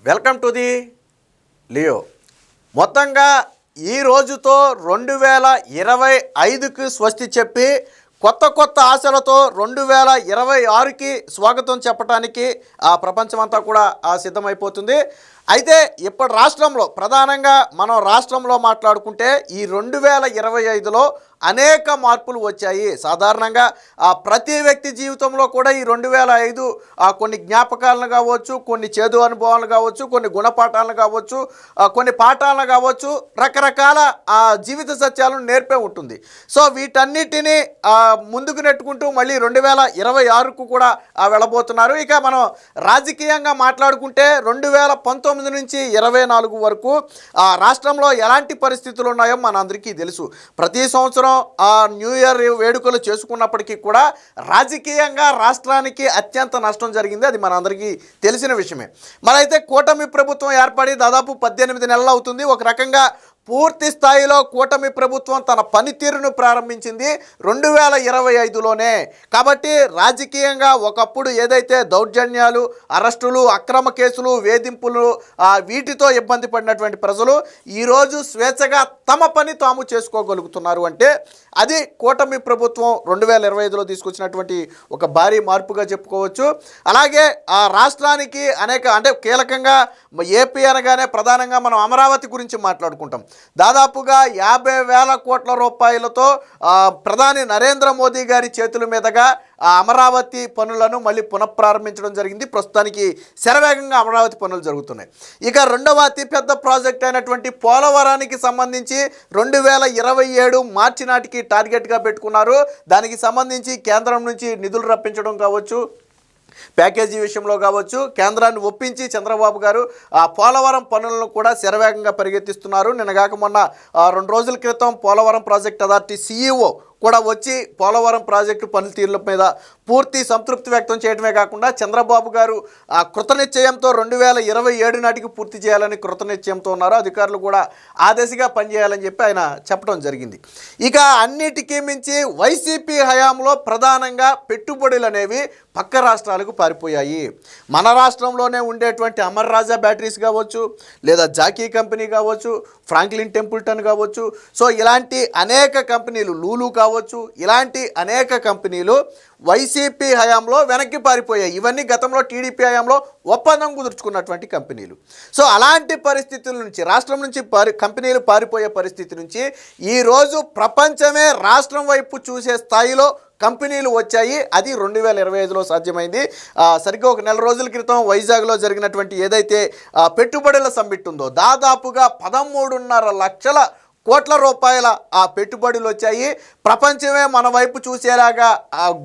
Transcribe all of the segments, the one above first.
Welcome to the Leo. మొత్తంగా ఈ రోజుతో 2025కి స్వస్తి చెప్పి కొత్త ఆశలతో 2026కి స్వాగతం చెప్పడానికి ప్రపంచమంతా కూడా సిద్ధమైపోతుంది. అయితే ఇప్పుడు రాష్ట్రంలో ప్రధానంగా మనం రాష్ట్రంలో మాట్లాడుకుంటే ఈ 2025లో అనేక మార్పులు వచ్చాయి. సాధారణంగా ప్రతి వ్యక్తి జీవితంలో కూడా ఈ 2005 కొన్ని జ్ఞాపకాలను కావచ్చు, కొన్ని చేదు అనుభవాలు కావచ్చు, కొన్ని గుణపాఠాలను కావచ్చు, కొన్ని పాఠాలను కావచ్చు, రకరకాల జీవిత సత్యాలను నేర్పే ఉంటుంది. సో వీటన్నిటినీ ముందుకు నెట్టుకుంటూ మళ్ళీ 2026కు కూడా వెళ్ళబోతున్నారు. ఇక మనం రాజకీయంగా మాట్లాడుకుంటే 2019 నుంచి 24 వరకు రాష్ట్రంలో ఎలాంటి పరిస్థితులు ఉన్నాయో మనందరికీ తెలుసు. ప్రతి సంవత్సరం న్యూ ఇయర్ వేడుకలు చేసుకున్నప్పటికీ కూడా రాజకీయంగా రాష్ట్రానికి అత్యంత నష్టం జరిగింది. అది మనందరికీ తెలిసిన విషయమే. మరైతే కూటమి ప్రభుత్వం ఏర్పడి దాదాపు 18 నెలలు అవుతుంది. ఒక రకంగా పూర్తి స్థాయిలో కూటమి ప్రభుత్వం తన పనితీరును ప్రారంభించింది 2025లోనే. కాబట్టి రాజకీయంగా ఒకప్పుడు ఏదైతే దౌర్జన్యాలు, అరెస్టులు, అక్రమ కేసులు, వేధింపులు వీటితో ఇబ్బంది పడినటువంటి ప్రజలు ఈరోజు స్వేచ్ఛగా తమ పని తాము చేసుకోగలుగుతున్నారు అంటే అది కూటమి ప్రభుత్వం 2025లో తీసుకొచ్చినటువంటి ఒక భారీ మార్పుగా చెప్పుకోవచ్చు. అలాగే రాష్ట్రానికి అంటే కీలకంగా ఏపీ అనగానే ప్రధానంగా మనం అమరావతి గురించి మాట్లాడుకుంటాం. దాదాపుగా 50,000 కోట్ల రూపాయలతో ప్రధాని నరేంద్ర మోదీ గారి చేతుల మీదుగా అమరావతి పనులను మళ్ళీ పునఃప్రారంభించడం జరిగింది. ప్రస్తుతానికి శరవేగంగా అమరావతి పనులు జరుగుతున్నాయి. ఇక రెండవ అతిపెద్ద ప్రాజెక్ట్ అయినటువంటి పోలవరానికి సంబంధించి 2027 మార్చి నాటికి టార్గెట్గా పెట్టుకున్నారు. దానికి సంబంధించి కేంద్రం నుంచి నిధులు రప్పించడం కావచ్చు, ప్యాకేజీ విషయంలో కావచ్చు, కేంద్రాన్ని ఒప్పించి చంద్రబాబు గారు పోలవరం పనులను కూడా శరవేగంగా పరిగెత్తిస్తున్నారు. నిన్నగాక మొన్న 2 రోజుల క్రితం పోలవరం ప్రాజెక్ట్ అథారిటీ CEO కూడా వచ్చి పోలవరం ప్రాజెక్టు పనితీరుల మీద పూర్తి సంతృప్తి వ్యక్తం చేయడమే కాకుండా చంద్రబాబు గారు కృతనిశ్చయంతో 2027 నాటికి పూర్తి చేయాలని కృతనిశ్చయంతో ఉన్నారు. అధికారులు కూడా ఆ దిశగా పనిచేయాలని చెప్పి ఆయన చెప్పడం జరిగింది. ఇక అన్నిటికీ మించి వైసీపీ హయాంలో ప్రధానంగా పెట్టుబడులు అనేవి పక్క రాష్ట్రాలకు పారిపోయాయి. మన రాష్ట్రంలోనే ఉండేటువంటి అమర్ రాజా బ్యాటరీస్ కావచ్చు, లేదా జాకీ కంపెనీ కావచ్చు, ఫ్రాంక్లిన్ టెంపుల్టన్ కావచ్చు, సో ఇలాంటి అనేక కంపెనీలు, లూలు కావచ్చు, ఇలాంటి అనేక కంపెనీలు వైసీపీ హయాంలో వెనక్కి పారిపోయాయి. ఇవన్నీ గతంలో టీడీపీ హయాంలో ఒప్పందం కుదుర్చుకున్నటువంటి కంపెనీలు. సో అలాంటి పరిస్థితుల నుంచి, రాష్ట్రం నుంచి కంపెనీలు పారిపోయే పరిస్థితి నుంచి ఈరోజు ప్రపంచమే రాష్ట్రం వైపు చూసే స్థాయిలో కంపెనీలు వచ్చాయి. అది 2025లో సాధ్యమైంది. సరిగ్గా ఒక నెల రోజుల క్రితం వైజాగ్లో జరిగినటువంటి ఏదైతే పెట్టుబడుల సమ్మిట్ ఉందో దాదాపుగా 13.5 లక్షల కోట్ల రూపాయల పెట్టుబడులు వచ్చాయి. ప్రపంచమే మన వైపు చూసేలాగా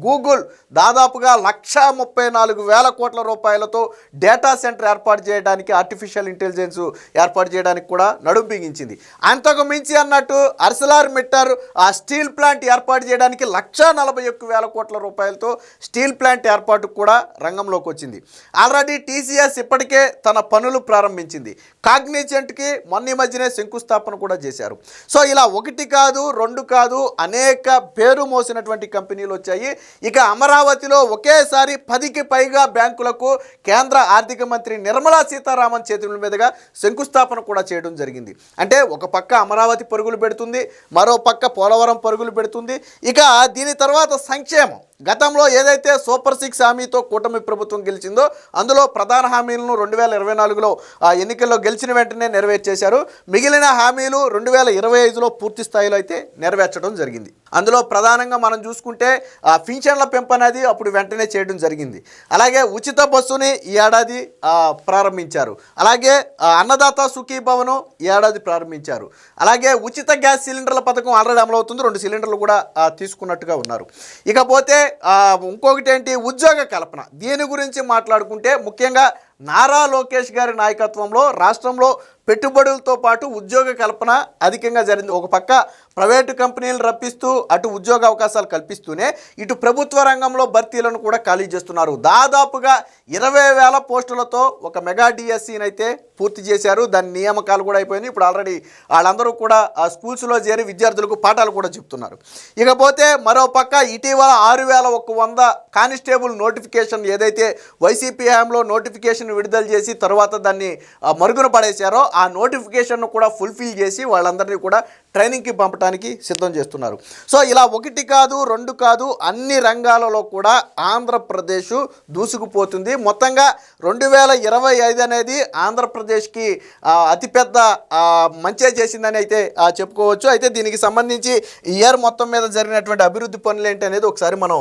గూగుల్ దాదాపుగా 134,000 కోట్ల రూపాయలతో డేటా సెంటర్ ఏర్పాటు చేయడానికి, ఆర్టిఫిషియల్ ఇంటెలిజెన్స్ ఏర్పాటు చేయడానికి కూడా నడుం బిగించింది. అంతకు మించి అన్నట్టు అర్సెలర్ మిట్టల్ స్టీల్ ప్లాంట్ ఏర్పాటు చేయడానికి 141,000 కోట్ల రూపాయలతో స్టీల్ ప్లాంట్ ఏర్పాటు కూడా రంగంలోకి వచ్చింది. ఆల్రెడీ TCS ఇప్పటికే తన పనులు ప్రారంభించింది. కాగ్నిజెంట్కి మొన్న మధ్యనే శంకుస్థాపన కూడా చేశారు. సో ఇలా 1 కాదు 2 కాదు అనేక పేరు మోసినటువంటి కంపెనీలు వచ్చాయి. ఇక అమరావతిలో ఒకేసారి 10కి పైగా బ్యాంకులకు కేంద్ర ఆర్థిక మంత్రి నిర్మలా సీతారామన్ చేతుల మీదుగా శంకుస్థాపన కూడా చేయడం జరిగింది. అంటే ఒక పక్క అమరావతి పరుగులు పెడుతుంది, మరో పక్క పోలవరం పరుగులు పెడుతుంది. ఇక దీని తర్వాత సంక్షేమం, గతంలో ఏదైతే సూపర్ 6 హామీతో కూటమి ప్రభుత్వం గెలిచిందో అందులో ప్రధాన హామీలను 2024లో ఎన్నికల్లో గెలిచిన వెంటనే నెరవేర్చేశారు. మిగిలిన హామీలు 2025లో పూర్తి స్థాయిలో అయితే నెరవేర్చడం జరిగింది. అందులో ప్రధానంగా మనం చూసుకుంటే పింఛన్ల పెంపు అనేది అప్పుడు వెంటనే చేయడం జరిగింది. అలాగే ఉచిత బస్సుని ఈ ఏడాది ప్రారంభించారు. అలాగే అన్నదాత సుఖీభవనం ఈ ఏడాది ప్రారంభించారు. అలాగే ఉచిత గ్యాస్ సిలిండర్ల పథకం ఆల్రెడీ అమలవుతుంది. 2 సిలిండర్లు కూడా తీసుకున్నట్టుగా ఉన్నారు. ఇకపోతే ఇంకొకటి ఏంటి, ఉద్యోగ కల్పన. దీని గురించి మాట్లాడుకుంటే ముఖ్యంగా నారా లోకేష్ గారి నాయకత్వంలో రాష్ట్రంలో పెట్టుబడులతో పాటు ఉద్యోగ కల్పన అధికంగా జరిగింది. ఒక పక్క ప్రైవేటు కంపెనీలు రప్పిస్తూ అటు ఉద్యోగ అవకాశాలు కల్పిస్తూనే ఇటు ప్రభుత్వ రంగంలో భర్తీలను కూడా ఖాళీ చేస్తున్నారు. దాదాపుగా 20,000 పోస్టులతో ఒక మెగా డిఎస్సిని అయితే పూర్తి చేశారు. దాని నియామకాలు కూడా అయిపోయినాయి. ఇప్పుడు ఆల్రెడీ వాళ్ళందరూ కూడా ఆ స్కూల్స్లో చేరి విద్యార్థులకు పాఠాలు కూడా చెప్తున్నారు. ఇకపోతే మరో పక్క ఇటీవల 6,100 కానిస్టేబుల్ నోటిఫికేషన్ ఏదైతే వైసీపీ హయాంలో నోటిఫికేషన్ విడుదల చేసి తర్వాత దాన్ని మరుగున పడేశారో ఆ నోటిఫికేషన్ను కూడా ఫుల్ఫిల్ చేసి వాళ్ళందరినీ కూడా ట్రైనింగ్కి పంపడానికి సిద్ధం చేస్తున్నారు. సో ఇలా 1 కాదు 2 కాదు అన్ని రంగాలలో కూడా ఆంధ్రప్రదేశ్ దూసుకుపోతుంది. మొత్తంగా 2025 అనేది ఆంధ్రప్రదేశ్కి అతిపెద్ద మంచి చేసిందని అయితే చెప్పుకోవచ్చు. అయితే దీనికి సంబంధించి ఇయర్ మొత్తం మీద జరిగినటువంటి అభివృద్ధి పనులు ఏంటి అనేది ఒకసారి మనం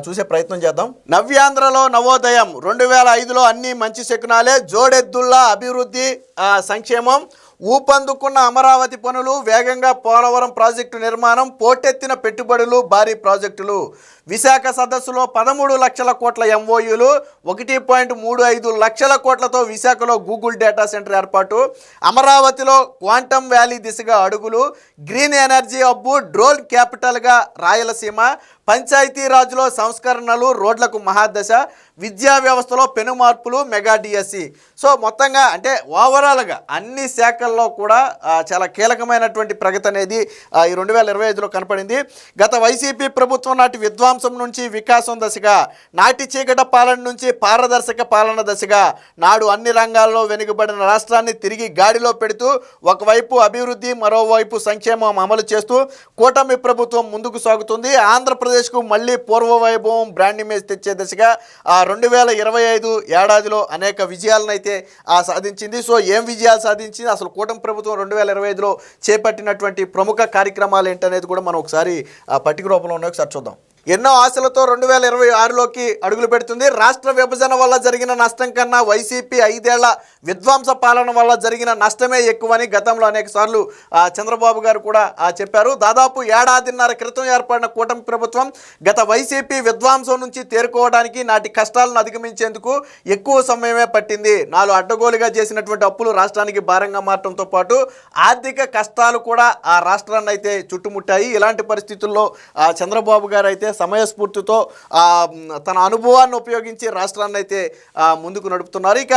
చూసే ప్రయత్నం చేద్దాం. నవ్యాంధ్రలో నవోదయం 2005లో అన్ని మంచి శకునాలే, జోడెద్దుల్లా అభివృద్ధి సంక్షేమం, ఊపందుకున్న అమరావతి పనులు, వేగంగా పోలవరం ప్రాజెక్టు నిర్మాణం, పోటెత్తిన పెట్టుబడులు, భారీ ప్రాజెక్టులు. విశాఖ సదస్సులో 13 లక్షల కోట్ల ఎంఓయూలు, 1.35 లక్షల కోట్లతో విశాఖలో గూగుల్ డేటా సెంటర్ ఏర్పాటు, అమరావతిలో క్వాంటమ్ వ్యాలీ దిశగా అడుగులు, గ్రీన్ ఎనర్జీ హబ్బు, డ్రోన్ క్యాపిటల్గా రాయలసీమ, పంచాయతీరాజ్లో సంస్కరణలు, రోడ్లకు మహాదశ, విద్యా వ్యవస్థలో పెను మార్పులు, మెగా డిఎస్సి. సో మొత్తంగా అంటే ఓవరాల్గా అన్ని శాఖల్లో కూడా చాలా కీలకమైనటువంటి ప్రగతి అనేది ఈ 2025లో కనపడింది. గత వైసీపీ ప్రభుత్వం నాటి విధ్వంసం నుంచి వికాసం దశగా, నాటి చీకట పాలన నుంచి పారదర్శక పాలన దశగా నాడు అన్ని రంగాల్లో వెనుకబడిన రాష్ట్రాన్ని తిరిగి గాడిలో పెడుతూ ఒకవైపు అభివృద్ధి మరోవైపు సంక్షేమం అమలు చేస్తూ కూటమి ప్రభుత్వం ముందుకు సాగుతుంది. ఆంధ్రప్రదేశ్కు మళ్ళీ పూర్వ వైభవం బ్రాండ్ ఇమేజ్ తెచ్చే దిశగా 2025 ఏడాదిలో అనేక విజయాలను అయితే సాధించింది. సో ఏం విజయాలు సాధించింది, అసలు కూటమి ప్రభుత్వం 2025లో చేపట్టినటువంటి ప్రముఖ కార్యక్రమాలు ఏంటనేది కూడా మనం ఒకసారి పట్టిక రూపంలో ఉన్నాయి, ఒకసారి చూద్దాం. ఎన్నో ఆశలతో 2026లోకి అడుగులు పెడుతుంది. రాష్ట్ర విభజన వల్ల జరిగిన నష్టం కన్నా వైసీపీ 5 ఏళ్ల విధ్వంస పాలన వల్ల జరిగిన నష్టమే ఎక్కువని గతంలో అనేక సార్లు చంద్రబాబు గారు కూడా చెప్పారు. దాదాపు 1.5 ఏళ్ల క్రితం ఏర్పడిన కూటమి ప్రభుత్వం గత వైసీపీ విధ్వంసం నుంచి తేరుకోవడానికి, నాటి కష్టాలను అధిగమించేందుకు ఎక్కువ సమయమే పట్టింది. 4 అడ్డగోలుగా చేసినటువంటి అప్పులు రాష్ట్రానికి భారంగా మారడంతో పాటు ఆర్థిక కష్టాలు కూడా ఆ రాష్ట్రాన్ని అయితే చుట్టుముట్టాయి. ఇలాంటి పరిస్థితుల్లో చంద్రబాబు గారు అయితే సమయస్ఫూర్తితో తన అనుభవాన్ని ఉపయోగించి రాష్ట్రాన్ని అయితే ముందుకు నడుపుతున్నారు. ఇక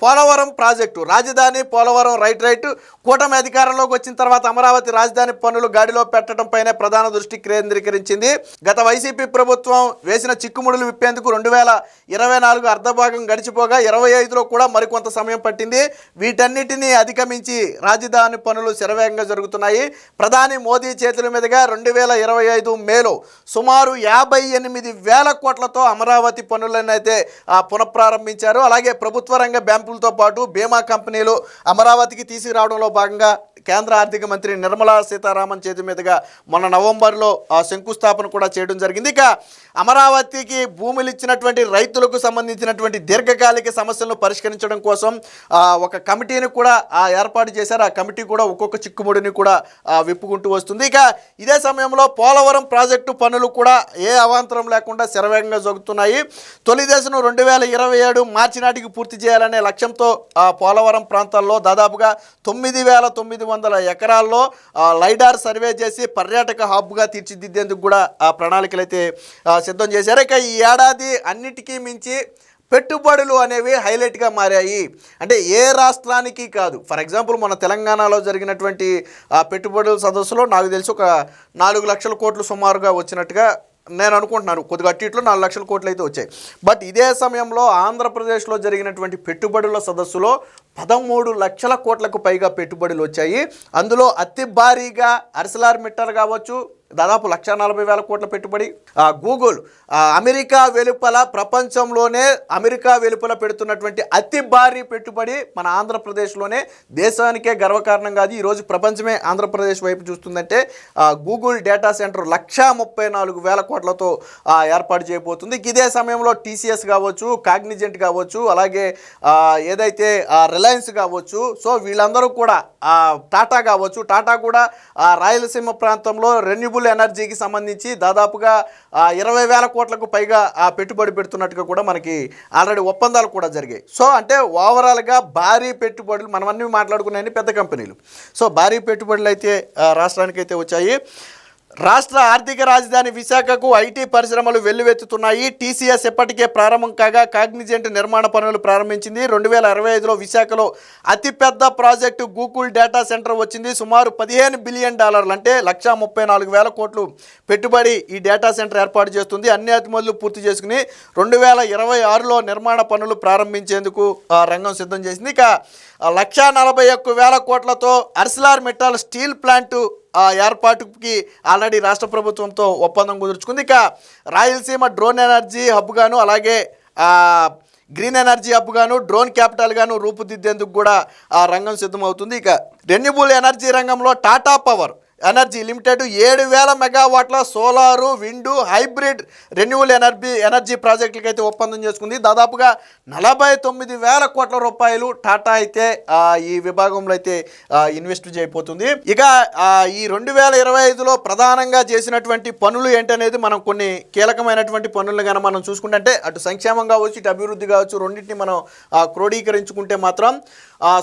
పోలవరం ప్రాజెక్టు, రాజధాని పోలవరం రైట్ కూటమి అధికారంలోకి వచ్చిన తర్వాత అమరావతి రాజధాని పనులు గాడిలో పెట్టడంపైనే ప్రధాన దృష్టి కేంద్రీకరించింది. గత వైసీపీ ప్రభుత్వం వేసిన చిక్కుముడులు విప్పేందుకు 2024 అర్ధభాగం గడిచిపోగా 25లో కూడా మరికొంత సమయం పట్టింది. వీటన్నిటినీ అధిగమించి రాజధాని పనులు శరవేగంగా జరుగుతున్నాయి. ప్రధాని మోదీ చేతుల మీదుగా 2025 మేలో సుమారు 58,000 కోట్లతో అమరావతి పనులను అయితే పునఃప్రారంభించారు. అలాగే ప్రభుత్వ రంగ బ్యాంకులతో పాటు బీమా కంపెనీలు అమరావతికి తీసుకురావడంలో భాగంగా కేంద్ర ఆర్థిక మంత్రి నిర్మలా సీతారామన్ చేతి మీదుగా మొన్న నవంబర్లో శంకుస్థాపన కూడా చేయడం జరిగింది. ఇక అమరావతికి భూములు ఇచ్చినటువంటి రైతులకు సంబంధించినటువంటి దీర్ఘకాలిక సమస్యలను పరిష్కరించడం కోసం ఒక కమిటీని కూడా ఏర్పాటు చేశారు. ఆ కమిటీ కూడా ఒక్కొక్క చిక్కుముడిని కూడా విప్పుకుంటూ వస్తుంది. ఇక ఇదే సమయంలో పోలవరం ప్రాజెక్టు పనులు కూడా ఏ అవాంతరం లేకుండా శరవేగంగా జరుగుతున్నాయి. తొలి దశను 2027 మార్చి నాటికి పూర్తి చేయాలనే లక్ష్యంతో పోలవరం ప్రాంతాల్లో దాదాపుగా 9,900 ఎకరాల్లో లైడార్ సర్వే చేసి పర్యాటక హబ్గా తీర్చిదిద్దేందుకు కూడా ప్రణాళికలు అయితే సిద్ధం చేశారు. ఇక ఈ ఏడాది అన్నిటికీ మించి పెట్టుబడులు అనేవి హైలైట్గా మారాయి. అంటే ఏ రాష్ట్రానికి కాదు, ఫర్ ఎగ్జాంపుల్ మన తెలంగాణలో జరిగినటువంటి పెట్టుబడుల సదస్సులో నాకు తెలిసి ఒక 4 లక్షల కోట్లు సుమారుగా వచ్చినట్టుగా నేను అనుకుంటున్నాను. కొద్దిగా అట్టిట్లో 4 లక్షల కోట్లు అయితే వచ్చాయి. బట్ ఇదే సమయంలో ఆంధ్రప్రదేశ్లో జరిగినటువంటి పెట్టుబడుల సదస్సులో 13 లక్షల కోట్లకు పైగా పెట్టుబడులు వచ్చాయి. అందులో అతి భారీగా అర్సెలర్ మిట్టల్ కావచ్చు, దాదాపు 1,40,000 కోట్ల పెట్టుబడి. గూగుల్ అమెరికా వెలుపల, ప్రపంచంలోనే అమెరికా వెలుపల పెడుతున్నటువంటి అతి భారీ పెట్టుబడి మన ఆంధ్రప్రదేశ్లోనే. దేశానికే గర్వకారణం కాదు, ఈరోజు ప్రపంచమే ఆంధ్రప్రదేశ్ వైపు చూస్తుందంటే గూగుల్ డేటా సెంటర్ 1,34,000 కోట్లతో ఏర్పాటు చేయబోతుంది. ఇదే సమయంలో టీసీఎస్ కావచ్చు, కాగ్నిజెంట్ కావచ్చు, అలాగే ఏదైతే రిలయన్స్ కావచ్చు, సో వీళ్ళందరూ కూడా టాటా కావచ్చు, టాటా కూడా రాయలసీమ ప్రాంతంలో రెన్యూబుల్ రెన్యూబుల్ ఎనర్జీకి సంబంధించి దాదాపుగా 20,000 కోట్లకు పైగా పెట్టుబడి పెడుతున్నట్టుగా కూడా మనకి ఆల్రెడీ ఒప్పందాలు కూడా జరిగాయి. సో అంటే ఓవరాల్గా భారీ పెట్టుబడులు మనమన్నీ మాట్లాడుకున్నాయని పెద్ద కంపెనీలు. సో భారీ పెట్టుబడులు అయితే రాష్ట్రానికి అయితే వచ్చాయి. రాష్ట్ర ఆర్థిక రాజధాని విశాఖకు ఐటీ పరిశ్రమలు వెల్లువెత్తుతున్నాయి. టీసీఎస్ ఇప్పటికే ప్రారంభం కాగా కాగ్నిజెంట్ నిర్మాణ పనులు ప్రారంభించింది. 2025లో విశాఖలో అతిపెద్ద ప్రాజెక్టు గూగుల్ డేటా సెంటర్ వచ్చింది. సుమారు $15 బిలియన్ అంటే 134,000 కోట్లు పెట్టుబడి ఈ డేటా సెంటర్ ఏర్పాటు చేస్తుంది. అన్ని అనుమతులు పూర్తి చేసుకుని 2026లో నిర్మాణ పనులు ప్రారంభించేందుకు రంగం సిద్ధం చేసింది. ఇక 141,000 కోట్లతో అర్సిలార్ మిట్టల్ స్టీల్ ప్లాంటు ఏర్పాటుకి ఆల్రెడీ రాష్ట్ర ప్రభుత్వంతో ఒప్పందం కుదుర్చుకుంది. ఇక రాయలసీమ డ్రోన్ ఎనర్జీ హబ్గాను అలాగే గ్రీన్ ఎనర్జీ హబ్గాను డ్రోన్ క్యాపిటల్గాను రూపుదిద్దేందుకు కూడా రంగం సిద్ధమవుతుంది. ఇక రెన్యూబుల్ ఎనర్జీ రంగంలో టాటా పవర్ ఎనర్జీ లిమిటెడ్ 7,000 మెగావాట్ల సోలారు విండు హైబ్రిడ్ రెన్యూబుల్ ఎనర్జీ ప్రాజెక్టులకి అయితే ఒప్పందం చేసుకుంది. దాదాపుగా 49,000 కోట్ల రూపాయలు టాటా అయితే ఈ విభాగంలో అయితే ఇన్వెస్ట్ చేయబోతుంది. ఇక ఈ 2025లో ప్రధానంగా చేసినటువంటి పనులు ఏంటనేది మనం కొన్ని కీలకమైనటువంటి పనులను కానీ మనం చూసుకుంటే అంటే అటు సంక్షేమం కావచ్చు ఇటు అభివృద్ధి కావచ్చు రెండింటిని మనం క్రోడీకరించుకుంటే మాత్రం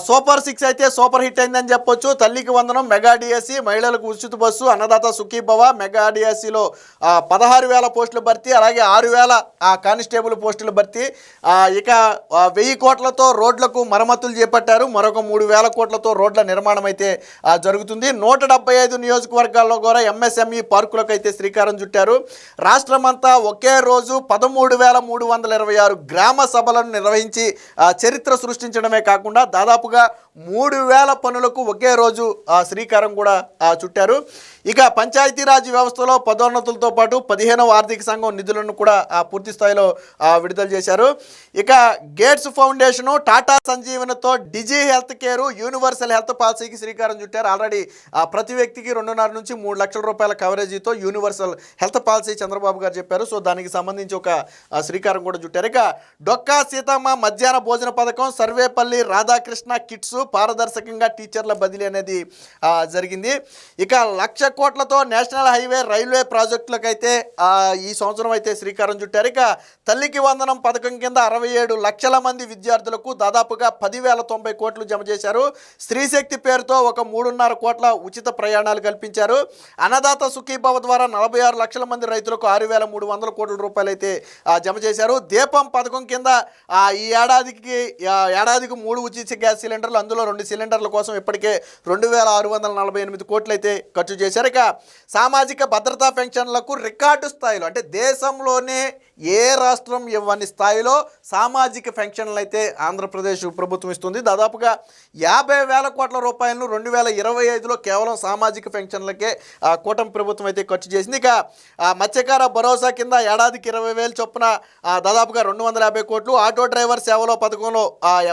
సూపర్ 6 అయితే సూపర్ హిట్ అయిందని చెప్పొచ్చు. తల్లికి వందనం, మెగా డిఎస్సి, మహిళలకు ఉచిత బస్సు, అన్నదాత సుఖీభవ, మెగా డిఎస్సిలో 16,000 పోస్టుల భర్తీ, అలాగే 6,000 కానిస్టేబుల్ పోస్టుల భర్తీ. ఇక 1,000 కోట్లతో రోడ్లకు మరమ్మతులు చేపట్టారు. మరొక 3,000 కోట్లతో రోడ్ల నిర్మాణం అయితే జరుగుతుంది. 175 నియోజకవర్గాల్లో కూడా ఎంఎస్ఎంఈ పార్కులకు అయితే శ్రీకారం చుట్టారు. రాష్ట్రమంతా ఒకే రోజు 13,326 గ్రామ సభలను నిర్వహించి చరిత్ర సృష్టించడమే కాకుండా దాదాపుగా 3,000 పనులకు ఒకే రోజు శ్రీకారం కూడా చుట్టారు. ఇక పంచాయతీరాజ్ వ్యవస్థలో పదోన్నతులతో పాటు 15వ ఆర్థిక సంఘం నిధులను కూడా పూర్తి స్థాయిలో విడుదల చేశారు. ఇక గేట్స్ ఫౌండేషను టాటా సంజీవనతో digi health care universal health పాలసీకి శ్రీకారం చుట్టారు. ఆల్రెడీ ప్రతి వ్యక్తికి 2.5 నుంచి 3 లక్షల రూపాయల కవరేజీతో యూనివర్సల్ హెల్త్ పాలసీ చంద్రబాబు గారు చెప్పారు. సో దానికి సంబంధించి ఒక శ్రీకారం కూడా చుట్టారు. ఇక డొక్కా సీతమ్మ మధ్యాహ్న భోజన పథకం, సర్వేపల్లి రాధాకృష్ణ కిట్స్, పారదర్శకంగా టీచర్ల బదిలీ అనేది జరిగింది. ఇక 1,00,000 కోట్లతో నేషనల్ హైవే రైల్వే ప్రాజెక్టులకు అయితే ఈ సంవత్సరం అయితే శ్రీకారం చుట్టారు. ఇక తల్లికి వందనం పథకం కింద 67 లక్షల మంది విద్యార్థులకు దాదాపుగా 10,090 కోట్లు జమ చేశారు. స్త్రీశక్తి పేరుతో ఒక 3.5 కోట్ల ఉచిత ప్రయాణాలు కల్పించారు. అన్నదాత సుఖీభవ ద్వారా 46 లక్షల మంది రైతులకు 6,300 కోట్ల రూపాయలు అయితే జమ చేశారు. దీపం పథకం కింద ఈ ఏడాదికి 3 ఉచిత గ్యాస్ సిలిండర్లు, అందులో 2 సిలిండర్ల కోసం ఇప్పటికే 2,648 కోట్లు అయితే ఖర్చు చేశారు. ఇక సామాజిక భద్రతా పెన్షన్లకు రికార్డు స్థాయిలో అంటే దేశంలోనే ఏ రాష్ట్రం ఇవ్వని స్థాయిలో సామాజిక పెన్షన్లు అయితే ఆంధ్రప్రదేశ్ ప్రభుత్వం ఇస్తుంది. దాదాపుగా 50,000 కోట్ల రూపాయలను 2025లో కేవలం సామాజిక పెన్షన్లకే కూటమి ప్రభుత్వం అయితే ఖర్చు చేసింది. ఇక మత్స్యకార భరోసా కింద ఏడాదికి 20,000 చొప్పున దాదాపుగా 250 కోట్లు, ఆటో డ్రైవర్ సేవలో పథకంలో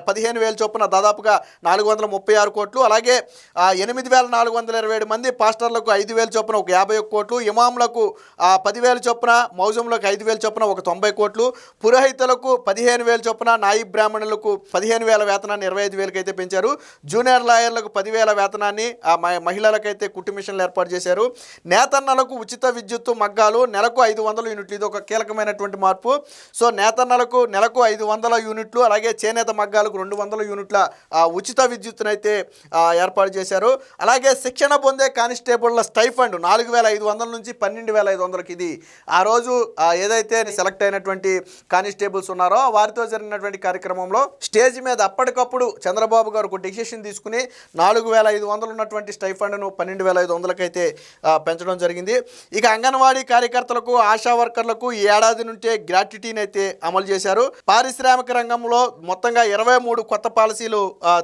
15,000 చొప్పున దాదాపుగా 436 కోట్లు, అలాగే 8,427 మంది పాస్టర్లకు 5,000 చొప్పున ఒక 51 కోట్లు, ఇమాంలకు 10,000 చొప్పున, మౌజంలకు 5,000 చొప్పున ఒక 90 కోట్లు, పురోహితులకు 15,000 చొప్పున, నాయి బ్రాహ్మణులకు 15,000 వేతనాన్ని 25,000కి అయితే పెంచారు. జూనియర్ లాయర్లకు 10,000 వేతనాన్ని, మహిళలకైతే కుట్టు మిషన్లు ఏర్పాటు చేశారు. నేతన్నలకు ఉచిత విద్యుత్తు మగ్గాలు నెలకు 500 యూనిట్లు, ఇది ఒక కీలకమైనటువంటి మార్పు. సో నేతన్నలకు నెలకు 500 యూనిట్లు, అలాగే చేనేత మగ్గాలకు 200 యూనిట్ల ఉచిత విద్యుత్తునైతే ఏర్పాటు చేశారు. అలాగే శిక్షణ పొందే కానిస్టేబుల్ల స్టైఫండ్ 4,500 నుంచి 12,500కి, ఇది ఆ రోజు ఏదైతే సెలెక్ట్ అయినటువంటి కానిస్టేబుల్స్ ఉన్నారో వారితో జరిగినటువంటి కార్యక్రమంలో స్టేజ్ మీద అప్పటికప్పుడు చంద్రబాబు గారు ఒక డెసిషన్ తీసుకుని 4,500 ఉన్నటువంటి స్టైఫండ్ను 12,500కి అయితే పెంచడం జరిగింది. ఇక అంగన్వాడీ కార్యకర్తలకు, ఆశా వర్కర్లకు ఈ ఏడాది నుంచే గ్రాట్యుటీని అయితే అమలు చేశారు. పారిశ్రామిక రంగంలో మొత్తంగా 23 కొత్త పాలసీలు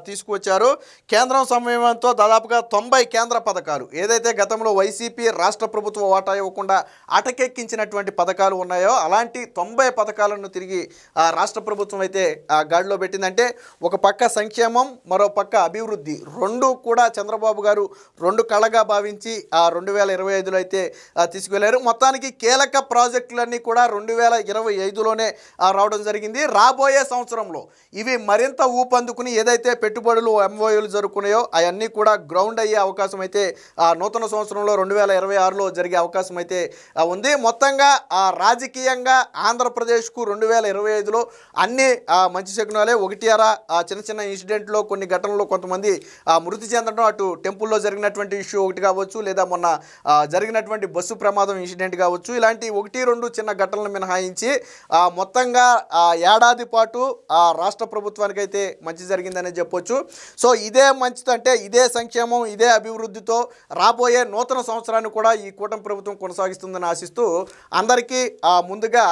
తీసుకువచ్చారు. కేంద్రం సమయంతో దాదాపుగా 90 కేంద్ర పథకాలు ఏదైతే గతంలో వైసీపీ రాష్ట్ర ప్రభుత్వ వాటా ఇవ్వకుండా అటకెక్కించినటువంటి పథకాలు ఉన్నాయో అలాంటి అలాంటి 90 పథకాలను తిరిగి రాష్ట్ర ప్రభుత్వం అయితే గాడిలో పెట్టిందంటే ఒక పక్క సంక్షేమం, మరో పక్క అభివృద్ధి రెండు కూడా చంద్రబాబు గారు రెండు కళగా భావించి 2025లో అయితే తీసుకువెళ్ళారు. మొత్తానికి కీలక ప్రాజెక్టులన్నీ కూడా 2025లోనే రావడం జరిగింది. రాబోయే సంవత్సరంలో ఇవి మరింత ఊపందుకుని ఏదైతే పెట్టుబడులు ఎంఓయూలు జరుగుతున్నాయో అవన్నీ కూడా గ్రౌండ్ అయ్యే అవకాశం అయితే నూతన సంవత్సరంలో 2026లో జరిగే అవకాశం అయితే ఉంది. మొత్తంగా రాజకీయంగా ఆంధ్రప్రదేశ్కు 2025లో అన్ని మంచి శకునాలే. చిన్న చిన్న ఇన్సిడెంట్లో కొన్ని ఘటనలో కొంతమంది మృతి చెందడం, అటు టెంపుల్లో జరిగినటువంటి ఇష్యూ ఒకటి కావచ్చు, లేదా మొన్న జరిగినటువంటి బస్సు ప్రమాదం ఇన్సిడెంట్ కావచ్చు, ఇలాంటి 1-2 చిన్న ఘటనలు మినహాయించి మొత్తంగా ఏడాది పాటు రాష్ట్ర ప్రభుత్వానికి అయితే మంచి జరిగిందనే చెప్పొచ్చు. సో ఇదే మంచిదంటే ఇదే సంక్షేమం, ఇదే అభివృద్ధితో రాబోయే నూతన సంవత్సరాన్ని కూడా ఈ కూటమి ప్రభుత్వం కొనసాగిస్తుందని ఆశిస్తూ అందరికీ ముందుగా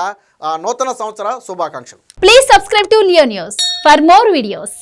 నూతన సంవత్సర శుభాకాంక్షలు. Please subscribe to Leo news for more videos.